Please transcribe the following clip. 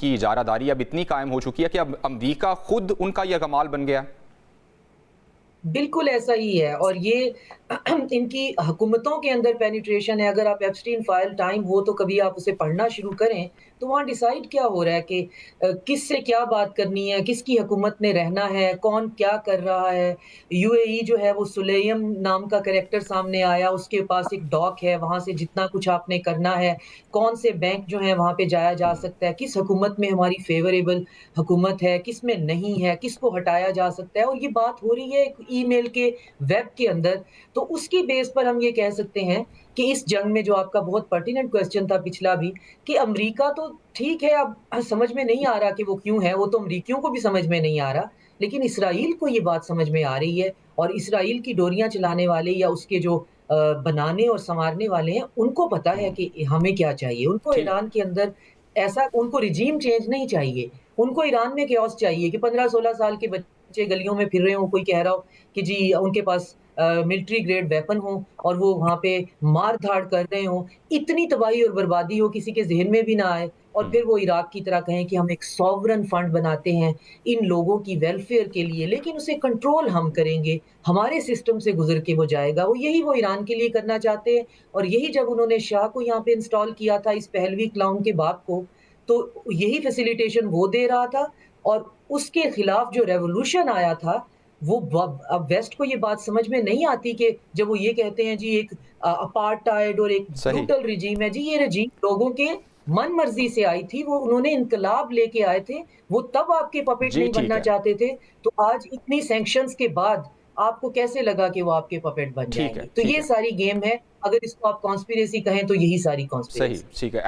की इजारादारी अब इतनी कायम हो चुकी है कि अब अमेरिका खुद उनका यह कमाल बन गया। बिल्कुल ऐसा ही है और ये इनकी हुकूमतों के अंदर पेनिट्रेशन है। अगर आप एप्स्टीन फाइल टाइम हो तो कभी आप उसे पढ़ना शुरू करें, तो वहाँ डिसाइड क्या हो रहा है कि किससे क्या बात करनी है, किसकी हुकूमत में रहना है, कौन क्या कर रहा है। यूएई जो है वो सुलेयम नाम का कैरेक्टर सामने आया, उसके पास एक डॉक है, वहाँ से जितना कुछ आपने करना है, कौन से बैंक जो हैं वहाँ पे जाया जा सकता है, किस हुकूमत में हमारी फ़ेवरेबल हुकूमत है, किसमें नहीं है, किसको हटाया जा सकता है और ये बात हो रही है एक ईमेल के वेब के अंदर। तो उसकी बेस पर हम ये कह सकते हैं कि इस जंग में जो आपका बहुत पर्टिनेंट क्वेश्चन था पिछला भी, कि अमेरिका तो ठीक है अब समझ में नहीं आ रहा कि वो क्यों है, वो तो अमेरिकियों को भी समझ में नहीं आ रहा, लेकिन इसराइल को ये बात समझ में आ रही है और इसराइल की डोरियाँ चलाने वाले या उसके जो बनाने और सँवारने वाले हैं, उनको पता है कि हमें क्या चाहिए। उनको ठीक। ईरान के अंदर ऐसा उनको रिजीम चेंज नहीं चाहिए। उनको ईरान में chaos चाहिए कि 15-16 साल के बच्चे गलियों में फिर रहे हों, कोई कह रहा हो कि जी उनके पास मिलिट्री ग्रेड वेपन हो और वो वहाँ पे मार-धाड़ कर रहे हों, इतनी तबाही और बर्बादी हो किसी के ज़हन में भी ना आए और फिर वो इराक की तरह कहें कि हम एक सॉवरेन फंड बनाते हैं इन लोगों की वेलफेयर के लिए, लेकिन उसे कंट्रोल हम करेंगे, हमारे सिस्टम से गुज़र के वो जाएगा। वो ईरान के लिए करना चाहते हैं और यही जब उन्होंने शाह को यहाँ पे इंस्टॉल किया था, इस पहलवी क्लाउन के बाप को, तो यही फैसिलिटेशन वो दे रहा था और उसके खिलाफ जो रेवोल्यूशन आया था, वो अब वेस्ट को ये बात समझ में नहीं आती कि जब वो ये कहते हैं जी एक अपार्टाइड और एक सही। ब्रूटल रिजीम है। जी ये रिजीम लोगों के मन-मर्ज़ी से आई थी, वो उन्होंने इन्कलाब लेके आए थे, वो तब आपके पपेट जी, नहीं ठीक बनना है। चाहते थे, तो आज इतनी सैंक्शंस के बाद आपको कैसे लगा कि वो आपके पपेट बन ठीक है, जाएँगे? तो ठीक ये है। सारी गेम है, अगर इसको आप कॉन्स्पिरेसी कहें तो यही सारी सही, कॉन्स्पिरेसी है। ठीक है।